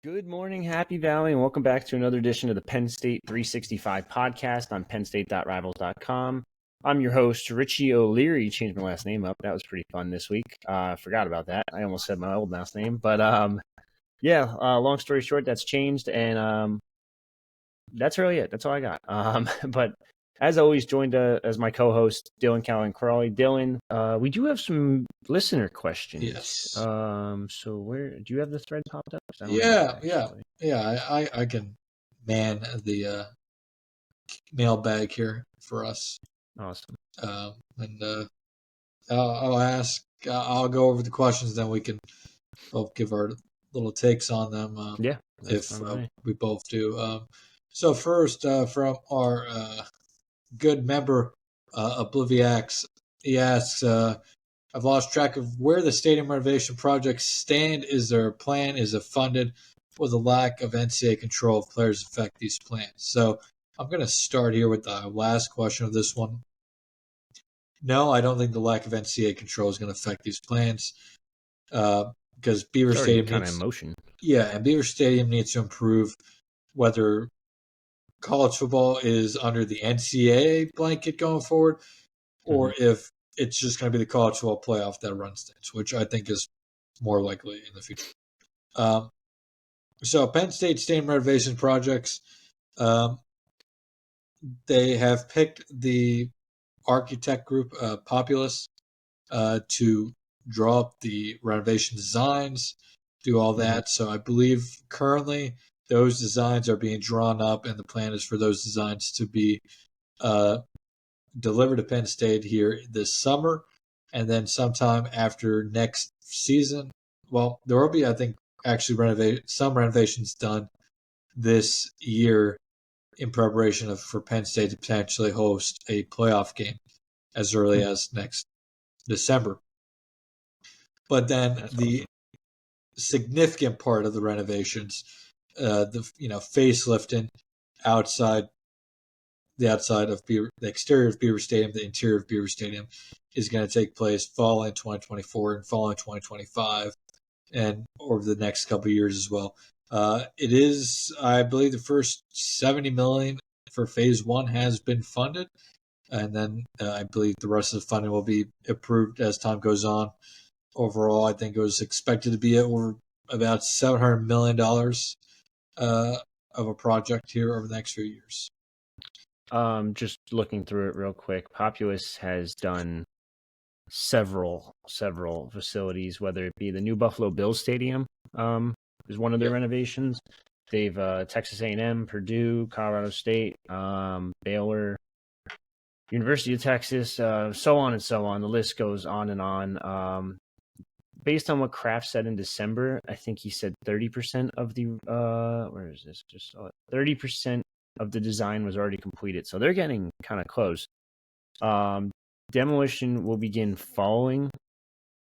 Good morning, Happy Valley, and welcome back to another edition of the Penn State 365 podcast on pennstate.rivals.com. I'm your host, Richie O'Leary. Changed my last name up. That was pretty fun this week. Forgot about that. I almost said my old last name. But long story short, that's changed, and that's really it. That's all I got. But as always, joined as my co-host, Dylan Callan Crawley. Dylan, we do have some listener questions. Yes. So where do you have the thread popped up? I can man the mailbag here for us. Awesome. I'll go over the questions, then we can both give our little takes on them. If we both do. So first, from our good member, Obliviax, he asks, I've lost track of where the stadium renovation projects stand. Is there a plan? Is it funded? Will the lack of NCAA control of players affect these plans? So I'm going to start here with the last question of this one. No, I don't think the lack of NCAA control is going to affect these plans because Beaver Stadium kind of emotion. Yeah, and Beaver Stadium needs to improve, whether college football is under the NCAA blanket going forward, or if it's just going to be the college football playoff that runs things, which I think is more likely in the future. So Penn State stadium renovation projects, they have picked the architect group, Populous, to draw up the renovation designs, do all that. So I believe currently those designs are being drawn up, and the plan is for those designs to be delivered to Penn State here this summer, and then sometime after next season. Well, there will be, I think, actually some renovations done this year in preparation for Penn State to potentially host a playoff game as early as next December. But then the significant part of the renovations, the facelifting outside. The exterior of Beaver Stadium, the interior of Beaver Stadium, is going to take place fall in 2024 and fall in 2025, and over the next couple of years as well. It is, I believe, the first $70 million for Phase 1 has been funded, and then I believe the rest of the funding will be approved as time goes on. Overall, I think it was expected to be over about $700 million of a project here over the next few years. Just looking through it real quick, Populous has done several facilities, whether it be the new Buffalo Bills Stadium, is one of their renovations. They've Texas A&M, Purdue, Colorado State, Baylor, University of Texas, so on and so on. The list goes on and on. Based on what Kraft said in December, I think he said 30% of the 30% of the design was already completed. So they're getting kind of close. Demolition will begin following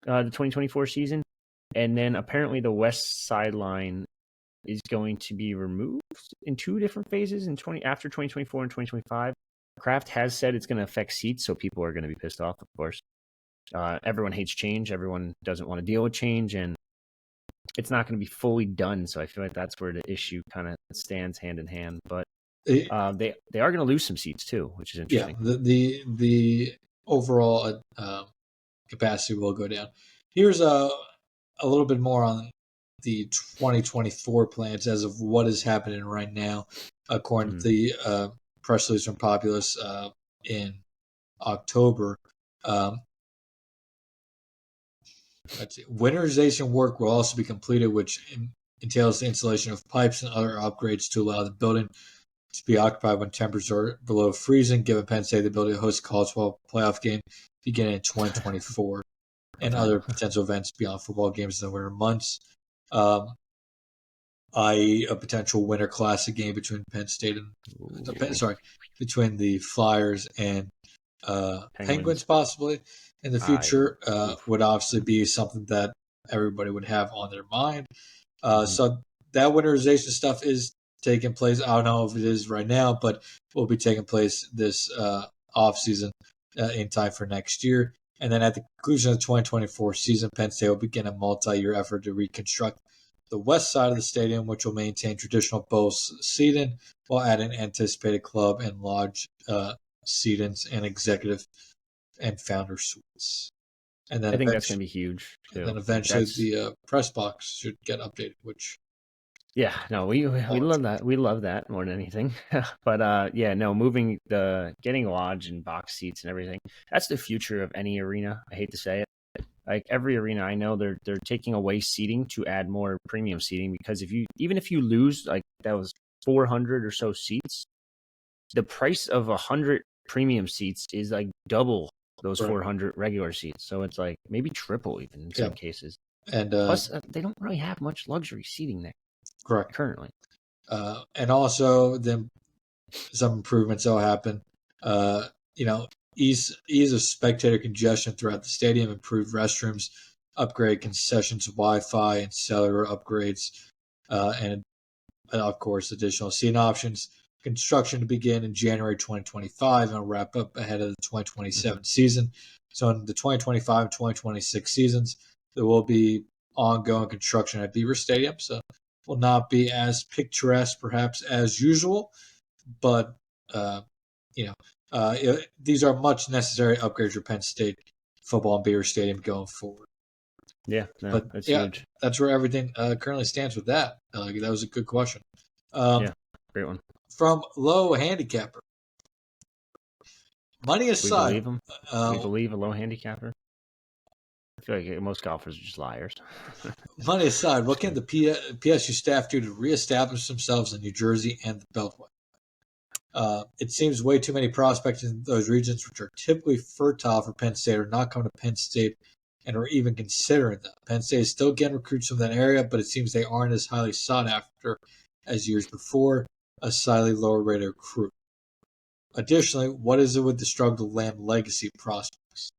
the 2024 season. And then apparently the west sideline is going to be removed in two different phases after 2024 and 2025. Kraft has said it's going to affect seats, so people are going to be pissed off, of course. Everyone hates change. Everyone doesn't want to deal with change, and it's not going to be fully done. So I feel like that's where the issue kind of stands hand in hand. But they are going to lose some seats too, which is interesting. Yeah, the overall capacity will go down. Here's a little bit more on the 2024 plans as of what is happening right now, according to the press release from Populous in October. Winterization work will also be completed, which entails the installation of pipes and other upgrades to allow the building to be occupied when temperatures are below freezing, giving Penn State the ability to host a college football playoff game beginning in 2024 and other potential events beyond football games in the winter months, i.e. a potential winter classic game between Penn State and between the Flyers and Penguins possibly in the future would obviously be something that everybody would have on their mind. So that winterization stuff is taking place. I don't know if it is right now, but will be taking place this off season in time for next year. And then at the conclusion of the 2024 season, Penn State will begin a multi-year effort to reconstruct the west side of the stadium, which will maintain traditional bowl seating while adding anticipated club and lodge seatings and executive and founder suites. And then I think that's going to be huge too. And then eventually the press box should get updated, which yeah, no, we love that. We love that more than anything. But moving getting lodge and box seats and everything. That's the future of any arena. I hate to say it. Like every arena I know, they're taking away seating to add more premium seating, because even if you lose like that was 400 or so seats, the price of 100 premium seats is like double those 400 regular seats. So it's like maybe triple even in some cases. And plus, they don't really have much luxury seating there. Correct. Currently. And also then some improvements will happen. Ease of spectator congestion throughout the stadium, improved restrooms, upgrade concessions, Wi-Fi, and cellular upgrades, and of course additional seating options. Construction to begin in January 2025 and will wrap up ahead of the 2027 season. So in the 2025-2026 seasons, there will be ongoing construction at Beaver Stadium. So will not be as picturesque, perhaps, as usual, but these are much necessary upgrades for Penn State football and Beaver Stadium going forward. Yeah, that's huge. That's where everything currently stands with that. That was a good question. Great one. From low handicapper. Money aside, we believe him. We believe a low handicapper. I feel like most golfers are just liars. Money aside, what can the PSU staff do to reestablish themselves in New Jersey and the Beltway? It seems way too many prospects in those regions, which are typically fertile for Penn State, are not coming to Penn State and are even considering them. Penn State is still getting recruits from that area, but it seems they aren't as highly sought after as years before, a slightly lower rated recruit. Additionally, what is it with the struggle to land legacy prospects?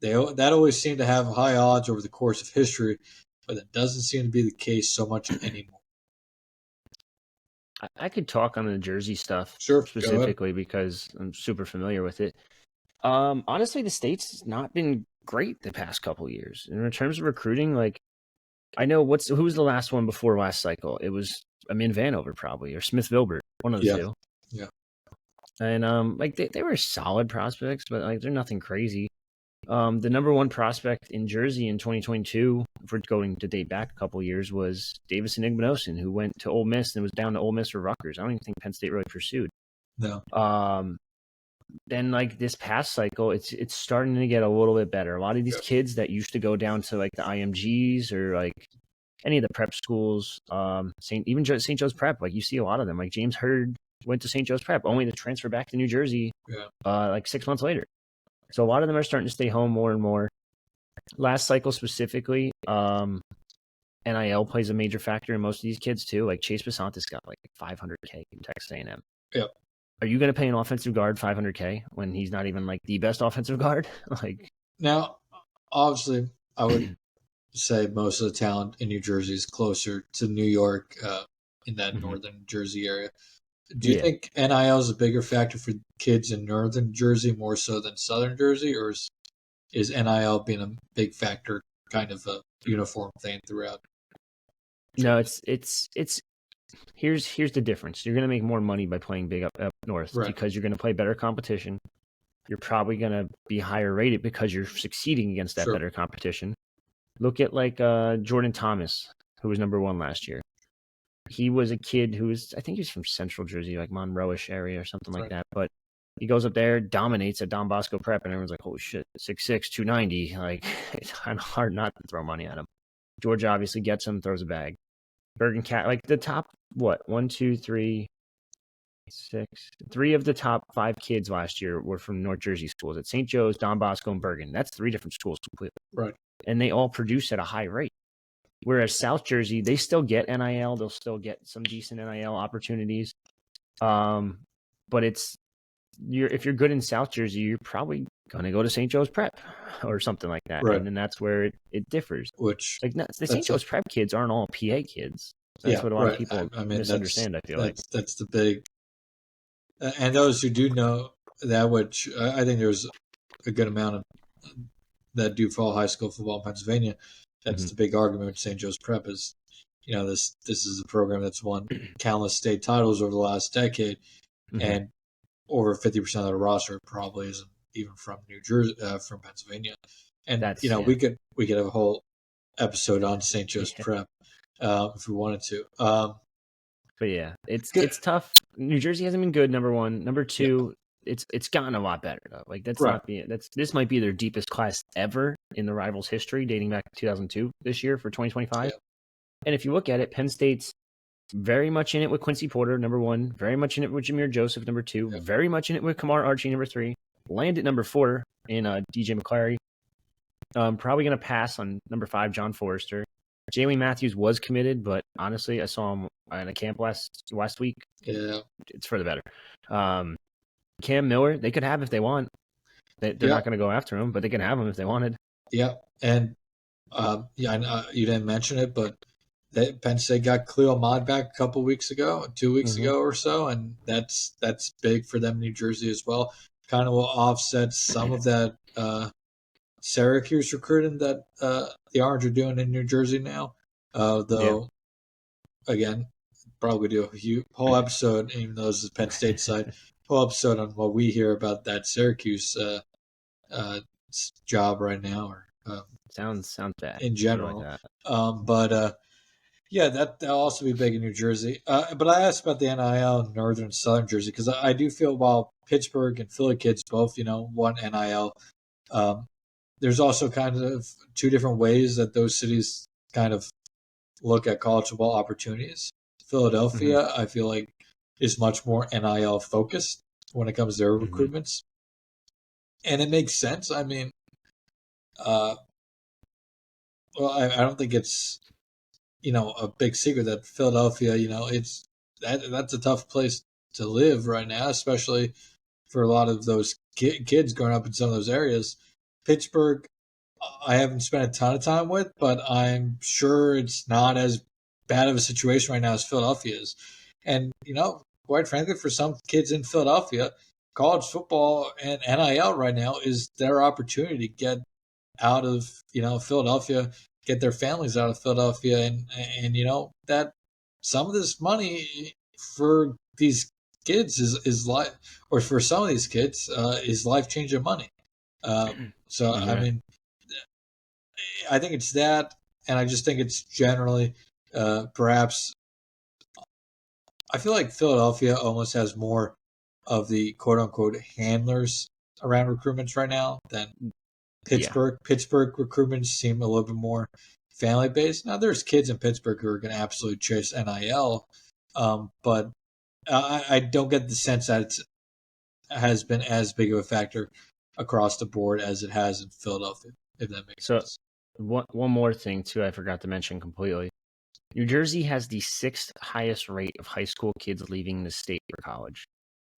That always seemed to have high odds over the course of history, but that doesn't seem to be the case so much anymore. I could talk on the Jersey stuff specifically because I'm super familiar with it. Honestly, the state's not been great the past couple of years. And in terms of recruiting, like I know who was the last one before last cycle? It was in Vanover probably, or Smith Vilbert, one of the two. Yeah. And they were solid prospects, but like they're nothing crazy. The number one prospect in Jersey in 2022, if we're going to date back a couple of years, was Davison Igbinosin, who went to Ole Miss and was down to Ole Miss or Rutgers. I don't even think Penn State really pursued. No. Then like this past cycle, it's starting to get a little bit better. A lot of these kids that used to go down to like the IMGs or like any of the prep schools, St. Joe's Prep, like you see a lot of them. Like James Hurd went to St. Joe's Prep, only to transfer back to New Jersey like 6 months later. So a lot of them are starting to stay home more and more. Last cycle specifically, NIL plays a major factor in most of these kids too. Like Chase Basantis got like $500K from Texas A&M. Yep. Are you going to pay an offensive guard $500K when he's not even like the best offensive guard? Like now, obviously, I would say most of the talent in New Jersey is closer to New York in that northern Jersey area. Do you think NIL is a bigger factor for kids in northern Jersey more so than southern Jersey, or is NIL being a big factor, kind of a uniform thing throughout? No, it's here's the difference. You're going to make more money by playing big up north because you're going to play better competition. You're probably going to be higher rated because you're succeeding against that better competition. Look at like Jordan Thomas, who was number one last year. He was a kid who was, I think he was from Central Jersey, like Monroe-ish area or something like that. But he goes up there, dominates at Don Bosco Prep, and everyone's like, "Holy shit, 6'6", 290." Like it's kind of hard not to throw money at him. Georgia obviously gets him, throws a bag. Bergen Cat, like the top, 1, 2, 3, 6. 3 of the top 5 kids last year were from North Jersey schools at St. Joe's, Don Bosco, and Bergen. That's 3 different schools completely. Right. And they all produce at a high rate. Whereas South Jersey, they still get NIL. They'll still get some decent NIL opportunities. But if you're good in South Jersey, you're probably going to go to St. Joe's Prep or something like that. Right. And then that's where it differs. Which like the St. Joe's Prep kids aren't all PA kids. That's what a lot of people misunderstand, I feel like. That's the big and those who do know that, which I think there's a good amount of that do follow high school football in Pennsylvania, that's Mm-hmm. the big argument with St. Joe's Prep is, this is a program that's won countless state titles over the last decade, Mm-hmm. and over 50% of the roster probably isn't even from New Jersey, from Pennsylvania. And we could have a whole episode on St. Joe's Prep if we wanted to. But yeah, it's tough. New Jersey hasn't been good. Number one, number two, it's gotten a lot better though. Like this might be their deepest class ever in the Rivals history, dating back to 2002. This year for 2025, and if you look at it, Penn State's very much in it with Quincy Porter, number one, very much in it with Jameer Joseph, number two, very much in it with Kamar Archie, number three, land at number four in DJ McClary. Probably going to pass on number 5, John Forrester. Jalen Matthews was committed, but honestly, I saw him in a camp last week. Yeah, it's for the better. Cam Miller, they could have if they want. They're not going to go after him, but they can have him if they wanted. Yeah, and you didn't mention it, but Penn State got Khalil Ahmad back a couple weeks ago, 2 weeks ago or so, and that's big for them, New Jersey as well. Kind of will offset some of that Syracuse recruiting that the Orange are doing in New Jersey now. Though, again, probably do a whole episode, even though this is Penn State side, whole episode on what we hear about that Syracuse job right now. Or sounds bad in general. Like that. That'll also be big in New Jersey. But I asked about the NIL in Northern and Southern Jersey because I do feel while Pittsburgh and Philly kids both, want NIL, there's also kind of two different ways that those cities kind of look at college football opportunities. Philadelphia, I feel like, is much more NIL focused when it comes to their recruitments. And it makes sense. I mean, I don't think it's, a big secret that Philadelphia, that's a tough place to live right now, especially for a lot of those kids growing up in some of those areas. Pittsburgh, I haven't spent a ton of time with, but I'm sure it's not as bad of a situation right now as Philadelphia is. And, quite frankly, for some kids in Philadelphia, college football and NIL right now is their opportunity to get out of, Philadelphia, get their families out of Philadelphia. And that some of this money for these kids is life, or for some of these kids is life-changing money. I mean, I think it's that, and I just think it's generally perhaps I feel like Philadelphia almost has more of the quote-unquote handlers around recruitments right now than Pittsburgh. Pittsburgh recruitments seem a little bit more family-based. Now, there's kids in Pittsburgh who are going to absolutely chase NIL, but I don't get the sense that it has been as big of a factor across the board as it has in Philadelphia, if that makes sense. One more thing, too, I forgot to mention completely. New Jersey has the 6th highest rate of high school kids leaving the state for college.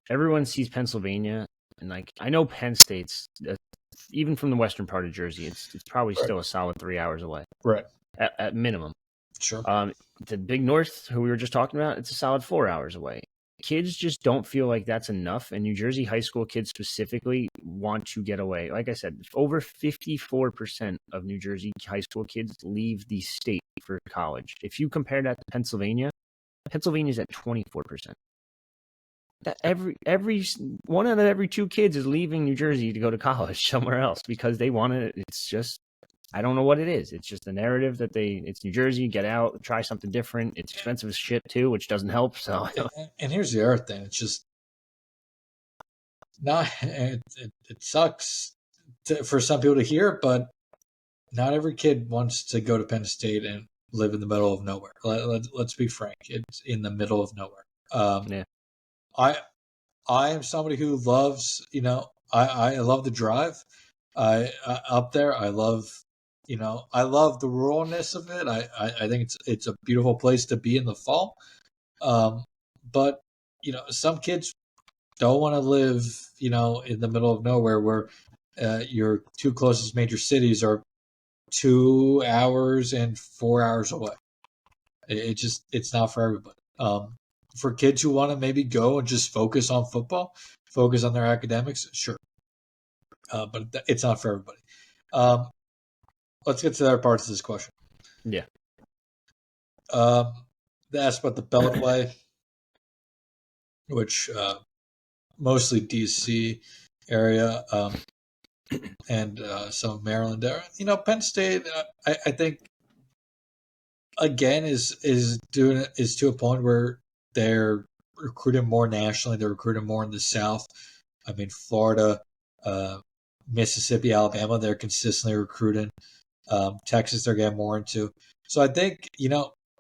Everyone sees Pennsylvania, and I know Penn State's, even from the western part of Jersey, it's probably still a solid 3 hours away. Right. At minimum. Sure. The Big North, who we were just talking about, it's a solid 4 hours away. Kids just don't feel like that's enough, and New Jersey high school kids specifically want to get away. Like I said, over 54% of New Jersey high school kids leave the state for college. If you compare that to Pennsylvania's at 24%. That every one out of every 2 kids is leaving New Jersey to go to college somewhere else because they want it. It's just, I don't know what it is. It's just a narrative that it's New Jersey, get out, try something different. It's expensive as shit too, which doesn't help. So, and here's the other thing. It's just not, it sucks for some people to hear, but not every kid wants to go to Penn State and live in the middle of nowhere. Let's be frank. It's in the middle of nowhere. I am somebody who loves, I love the drive. Up there, I love the ruralness of it. I think it's a beautiful place to be in the fall. But some kids don't want to live, in the middle of nowhere where your 2 closest major cities are 2 hours and 4 hours away. It's not for everybody. For kids who want to maybe go and just focus on football, focus on their academics, sure. But it's not for everybody. Let's get to the other parts of this question. Yeah. They asked about the Beltway, which mostly DC area and some Maryland area. Penn State, I think, again, is to a point where they're recruiting more nationally. They're recruiting more in the South. I mean, Florida, Mississippi, Alabama, they're consistently recruiting. Texas, they're getting more into. So I think,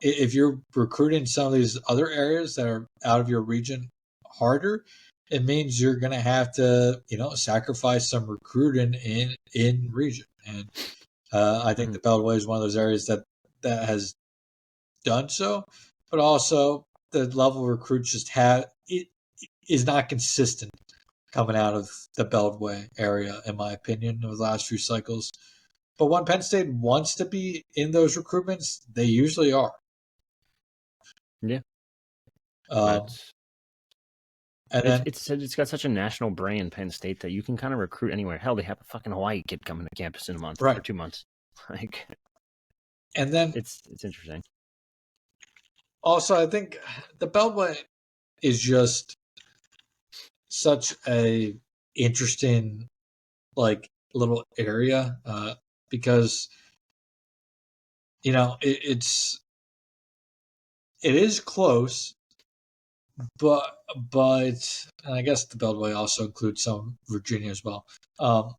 if you're recruiting some of these other areas that are out of your region harder, it means you're going to have to, sacrifice some recruiting in region. And I think the Beltway is one of those areas that has done so, but also the level of recruits it is not consistent coming out of the Beltway area, in my opinion, over the last few cycles. But when Penn State wants to be in those recruitments, they usually are. Yeah. And then it's got such a national brand, Penn State, that you can kind of recruit anywhere. Hell, they have a fucking Hawaii kid coming to campus in a month or 2 months. And then it's interesting. Also, I think the Beltway is just such a interesting, little area because it is close, but and I guess the Beltway also includes some Virginia as well. But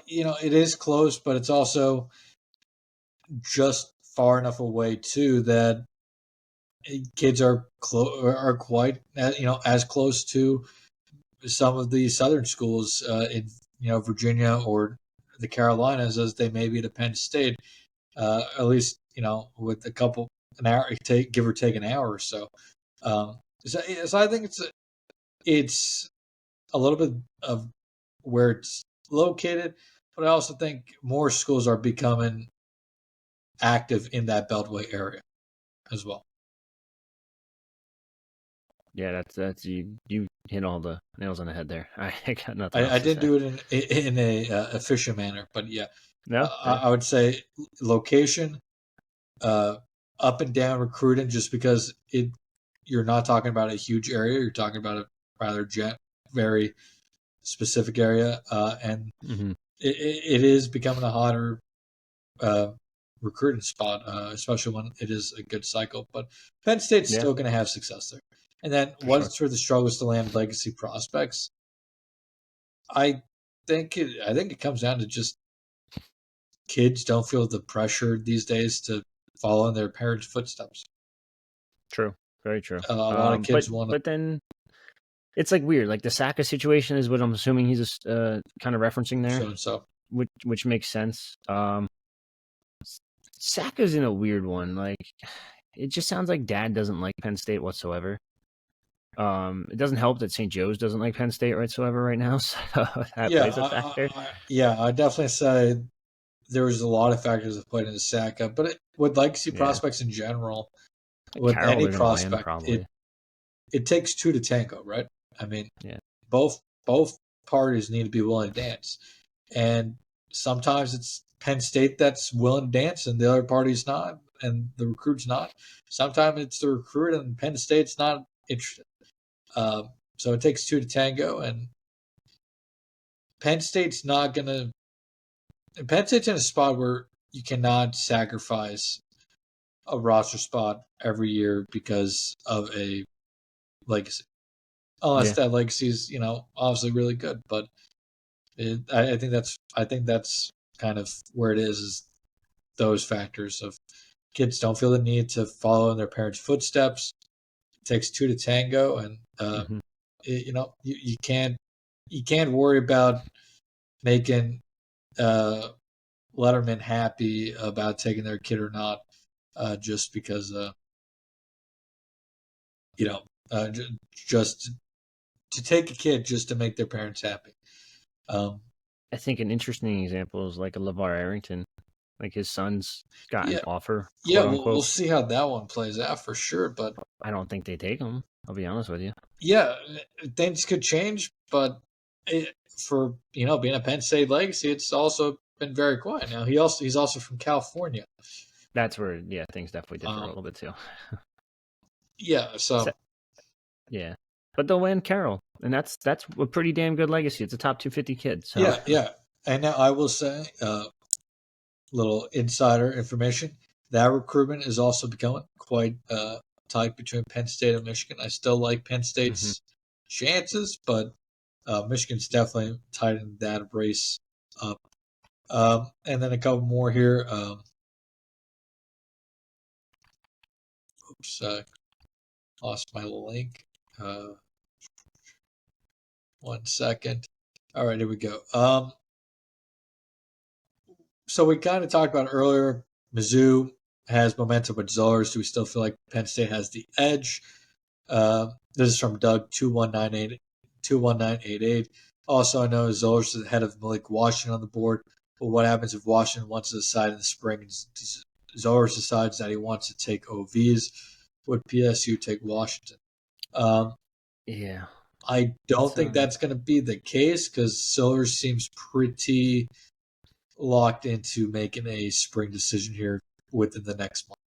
it is close, but it's also just far enough away too that kids are quite as close to some of the southern schools in Virginia or the Carolinas as they may be to Penn State, at least with an hour, give or take an hour or so. So I think it's a little bit of where it's located, but I also think more schools are becoming active in that Beltway area as well. Yeah, that's you hit all the nails on the head there. I got nothing. I didn't do it in a efficient manner, but yeah, no, I would say location, up and down recruiting, just because you're not talking about a huge area, you're talking about a rather very specific area, and it is becoming a hotter recruiting spot, especially when it is a good cycle. But Penn State's still going to have success there. And then what's for the struggles to land legacy prospects? I think it comes down to just kids don't feel the pressure these days to follow in their parents' footsteps. True, very true. A lot of kids want to. But then it's weird. Like the Saka situation is what I'm assuming he's kind of referencing there. So. Which makes sense. Saka's in a weird one. It just sounds like Dad doesn't like Penn State whatsoever. It doesn't help that St. Joe's doesn't like Penn State whatsoever right now, so that plays a factor. I definitely say there was a lot of factors that played into Saka, but with legacy prospects in general, with Carroll any prospect, it takes two to tango, right? I mean, both parties need to be willing to dance, and sometimes it's Penn State that's willing to dance, and the other party's not, and the recruit's not. Sometimes it's the recruit, and Penn State's not interested. So it takes two to tango, and Penn State's in a spot where you cannot sacrifice a roster spot every year because of a legacy. Unless that legacy is, obviously really good. But I think that's kind of where it is those factors of kids don't feel the need to follow in their parents' footsteps. It takes two to tango, and you can't worry about making Letterman happy about taking their kid or not, just because just to take a kid just to make their parents happy. I think an interesting example is a LeVar Arrington. His son's got an offer. Yeah, we'll see how that one plays out for sure. But I don't think they take him. I'll be honest with you. Yeah, things could change, but for being a Penn State legacy, it's also been very quiet. Now he's also from California. That's where things definitely differ a little bit too. Yeah, so yeah, but they'll land Carroll, and that's a pretty damn good legacy. It's a top 250 kid. So yeah. And now I will say, little insider information, that recruitment is also becoming quite tight between Penn State and Michigan. I still like Penn State's chances, but Michigan's definitely tightened that race up. And then a couple more here. Oops, lost my link. 1 second. All right, here we go. So we kind of talked about earlier, Mizzou has momentum with Zollers. Do we still feel like Penn State has the edge? This is from Doug 21988. Also, I know Zollers is ahead of Malik Washington on the board. But what happens if Washington wants to decide in the spring and Zollers decides that he wants to take OVs? Would PSU take Washington? yeah, I don't think that's going to be the case because Zollers seems pretty locked into making a spring decision here within the next month.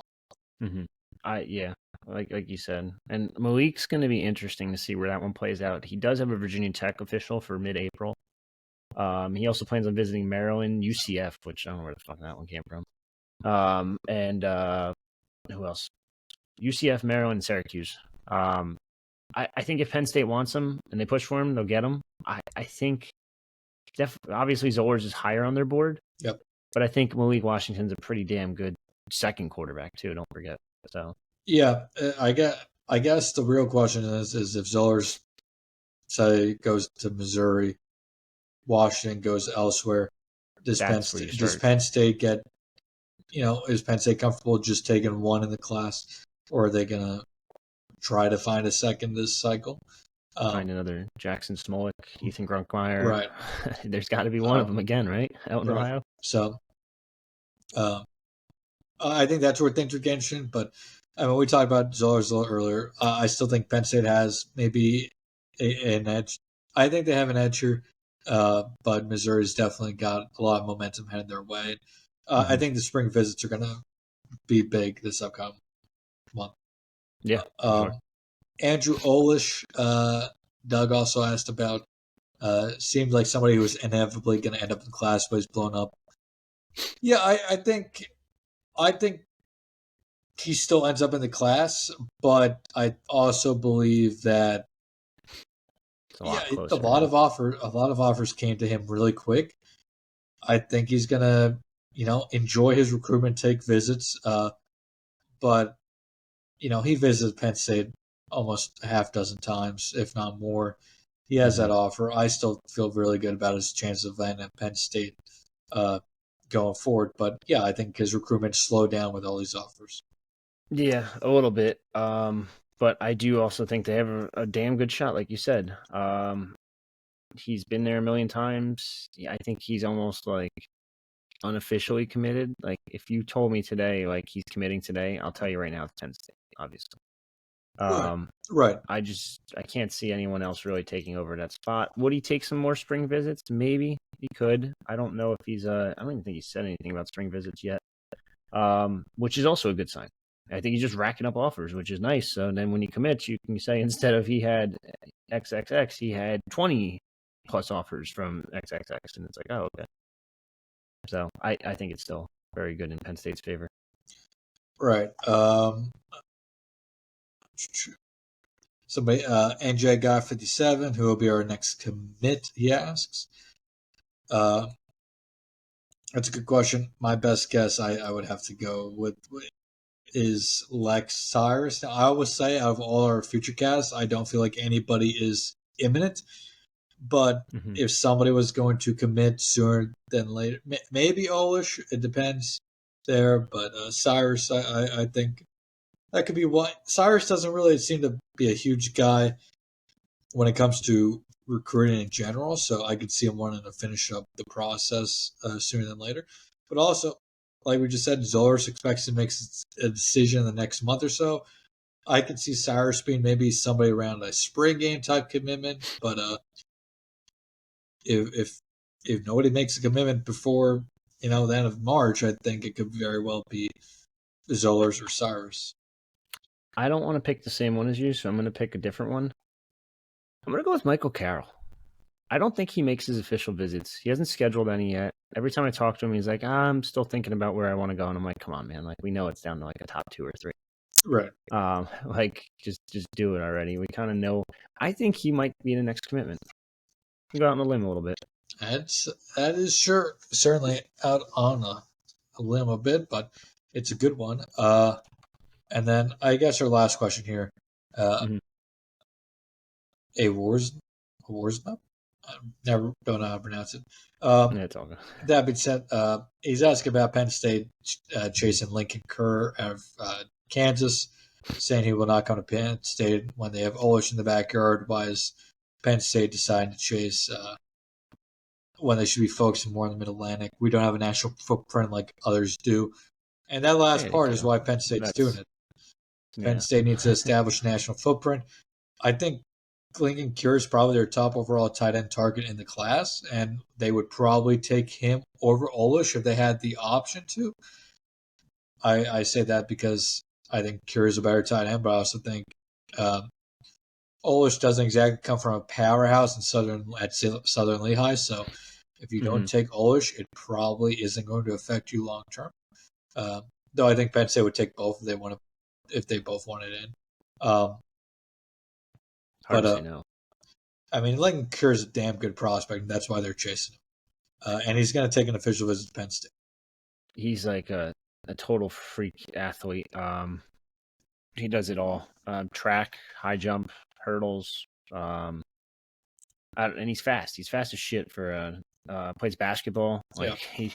Like you said, and Malik's going to be interesting to see where that one plays out. He does have a Virginia Tech official for mid-April. He also plans on visiting Maryland, UCF, which I don't know where the fuck that one came from. And who else? UCF, Maryland, Syracuse. I think if Penn State wants him and they push for him, they'll get him. I think obviously Zollers is higher on their board. Yep. But I think Malik Washington's a pretty damn good second quarterback too. Don't forget. So yeah, I guess the real question is if Zollers say goes to Missouri, Washington goes elsewhere. Does Penn State get? Is Penn State comfortable just taking one in the class, or are they gonna try to find a second this cycle? Find another Jackson Smolik, Ethan Grunkmeyer. Right. There's got to be one of them again, right? Out in Ohio. So, I think that's where things are getting interesting. But I mean, we talked about Zollers a little earlier. I still think Penn State has maybe an edge. I think they have an edge here, but Missouri's definitely got a lot of momentum headed their way. I think the spring visits are going to be big this upcoming month. Yeah. Sure. Andrew Olish, Doug also asked about. Seemed like somebody who was inevitably going to end up in class, but he's blown up. Yeah, I think he still ends up in the class, but I also believe that a lot of offers came to him really quick. I think he's gonna, enjoy his recruitment, take visits, but he visited Penn State almost a half dozen times, if not more. He has that offer. I still feel really good about his chances of landing at Penn State going forward. But yeah, I think his recruitment slowed down with all these offers. Yeah, a little bit. But I do also think they have a damn good shot, like you said. He's been there a million times. I think he's almost like unofficially committed. Like if you told me today, like he's committing today, I'll tell you right now it's Penn State, obviously. Right. I can't see anyone else really taking over that spot. Would he take some more spring visits? Maybe he could. I don't know if he's I don't even think he said anything about spring visits yet. Which is also a good sign. I think he's just racking up offers, which is nice. So then when he commits, you can say instead of he had XXX, he had 20 plus offers from XXX, and it's like, oh, okay. So I think it's still very good in Penn State's favor. Right. Somebody, NJ Guy 57, who will be our next commit, he asks. That's a good question. My best guess I would have to go with is Lex Cyrus. Now, I always say out of all our future casts, I don't feel like anybody is imminent. But if somebody was going to commit sooner than later, maybe Olish. It depends there. But Cyrus, I think that could be what. Cyrus doesn't really seem to be a huge guy when it comes to recruiting in general. So I could see him wanting to finish up the process sooner than later. But also, like we just said, Zollers expects to make a decision in the next month or so. I could see Cyrus being maybe somebody around a spring game type commitment, but if nobody makes a commitment before the end of March, I think it could very well be Zollers or Cyrus. I don't want to pick the same one as you, so I'm going to pick a different one. I'm going to go with Michael Carroll. I don't think he makes his official visits. He hasn't scheduled any yet. Every time I talk to him, he's like, I'm still thinking about where I want to go. And I'm like, come on, man. Like, we know it's down to like a top 2 or 3. Right. Like, just do it already. We kind of know. I think he might be the next commitment. Go out on a limb a little bit. That is certainly out on a limb a bit, but it's a good one. And then I guess our last question here. A Warsma? I never don't know how to pronounce it. It's all good. That being said, he's asking about Penn State chasing Lincoln Kerr of Kansas, saying he will not come to Penn State when they have Olish in the backyard. Why is Penn State deciding to chase when they should be focusing more on the Mid-Atlantic? We don't have a national footprint like others do. And that last part is why Penn State's doing it. Penn State needs to establish a national footprint. I think Lincoln Kerr is probably their top overall tight end target in the class, and they would probably take him over Olish if they had the option to. I say that because I think Kerr is a better tight end, but I also think Olish doesn't exactly come from a powerhouse in Southern Lehigh, so if you don't take Olish, it probably isn't going to affect you long term. Though I think Penn State would take both if they both wanted in. Hard to say no. I mean, Lincoln Kerr is a damn good prospect, and that's why they're chasing him. And he's going to take an official visit to Penn State. He's like a total freak athlete. He does it all: track, high jump, hurdles, and he's fast. He's fast as shit for plays basketball. Like he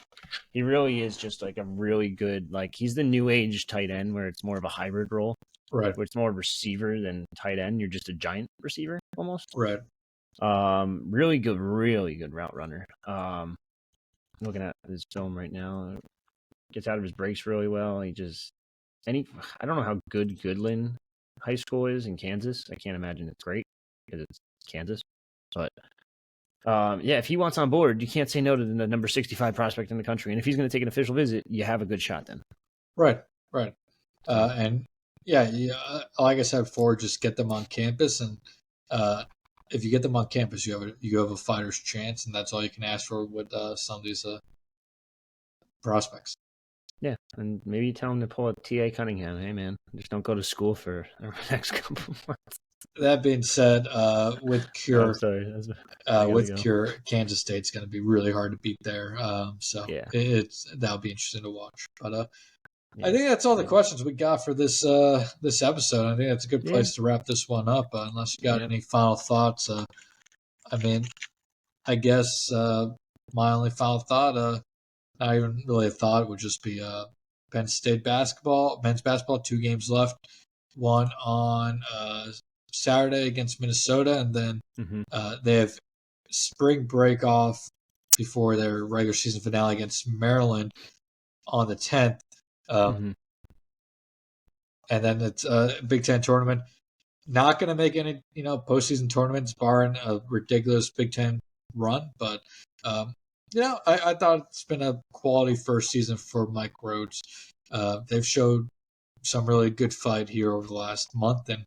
really is just like a really good, like he's the new age tight end where it's more of a hybrid role. Right. Where it's more receiver than tight end. You're just a giant receiver almost. Right. Really good route runner. Looking at his film right now, gets out of his breaks really well. I don't know how good Goodland High School is in Kansas. I can't imagine it's great because it's Kansas. But if he wants on board, you can't say no to the number 65 prospect in the country. And if he's going to take an official visit, you have a good shot then. Right. And like I said before, just get them on campus, and if you get them on campus, you have a fighter's chance, and that's all you can ask for with some of these prospects. Yeah, and maybe you tell them to pull a T.A. Cunningham. Hey, man, just don't go to school for the next couple of months. That being said, with Cure, Cure, Kansas State's going to be really hard to beat there. That'll be interesting to watch. But I think that's all the questions we got for this episode. I think that's a good place to wrap this one up. Unless you got any final thoughts, I guess my only final thought, not even really a thought, would just be Penn State men's basketball, 2 games left. One on Saturday against Minnesota, and then they have spring break off before their regular season finale against Maryland on the 10th. And then it's a Big Ten tournament. Not going to make any, postseason tournaments, barring a ridiculous Big Ten run. But, I thought it's been a quality first season for Mike Rhodes. They've showed some really good fight here over the last month. And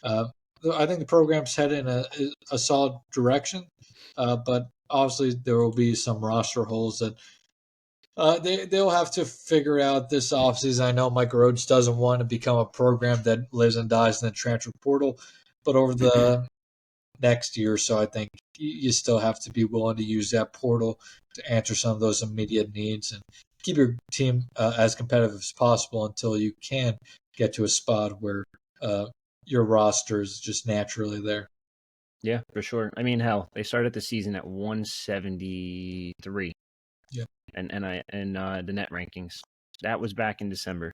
I think the program's headed in a solid direction. But obviously there will be some roster holes that they'll have to figure out this offseason. I know Mike Rhodes doesn't want to become a program that lives and dies in the transfer portal, but over the next year or so, I think you still have to be willing to use that portal to answer some of those immediate needs and keep your team as competitive as possible until you can get to a spot where your roster is just naturally there. Yeah, for sure. I mean, hell, they started the season at 173. Yeah. And the net rankings. That was back in December.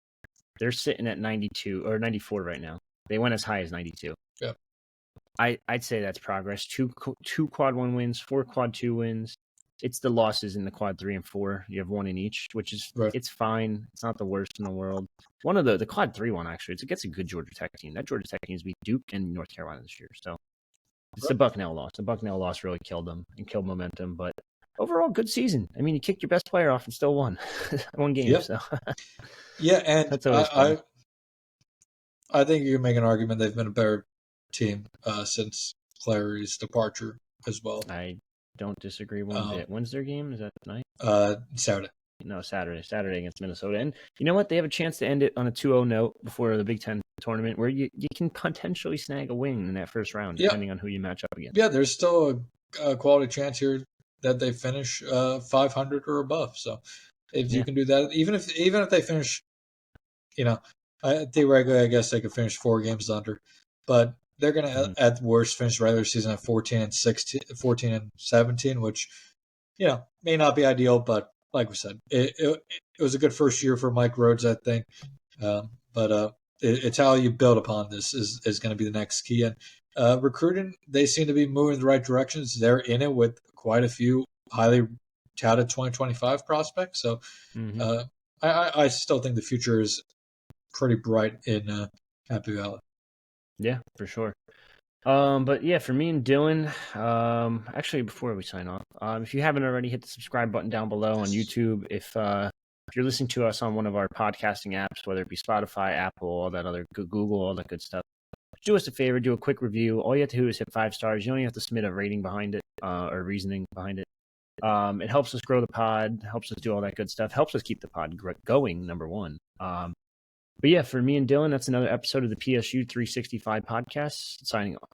They're sitting at 92 or 94 right now. They went as high as 92. Yeah. I'd say that's progress. Two quad 1 wins, 4 quad 2 wins. It's the losses in the quad 3 and 4. You have 1 in each, which is It's fine. It's not the worst in the world. One of the quad 3 one actually, it's against a good Georgia Tech team. That Georgia Tech team's beat Duke and North Carolina this year. So It's the Bucknell loss. The Bucknell loss really killed them and killed momentum. But overall, good season. I mean, you kicked your best player off and still won one game. Yep. So Yeah, and that's always fun. I think you can make an argument they've been a better team since Clary's departure as well. I don't disagree one bit. When's their game? Is that tonight? Saturday. No, Saturday. Saturday against Minnesota. And you know what? They have a chance to end it on a 2-0 note before the Big Ten tournament where you can potentially snag a win in that first round, depending on who you match up against. Yeah, there's still a quality chance here that they finish 500 or above. So if you can do that, even if they finish, theoretically, I guess they could finish 4 games under, but they're going to at worst finish the regular season at 14 and 17, which may not be ideal, but like we said, it was a good first year for Mike Rhodes, I think. But it's how you build upon this is going to be the next key. And recruiting, they seem to be moving in the right directions. They're in it with quite a few highly touted 2025 prospects. So I still think the future is pretty bright in Happy Valley. Yeah, for sure. But yeah, for me and Dylan, actually, before we sign off, if you haven't already, hit the subscribe button down below on YouTube. If you're listening to us on one of our podcasting apps, whether it be Spotify, Apple, all that other Google, all that good stuff, do us a favor, do a quick review. All you have to do is hit 5 stars. You don't even have to submit a rating behind it or reasoning behind it. It helps us grow the pod, helps us do all that good stuff, helps us keep the pod going, number one. But yeah, for me and Dylan, that's another episode of the PSU 365 podcast. Signing off.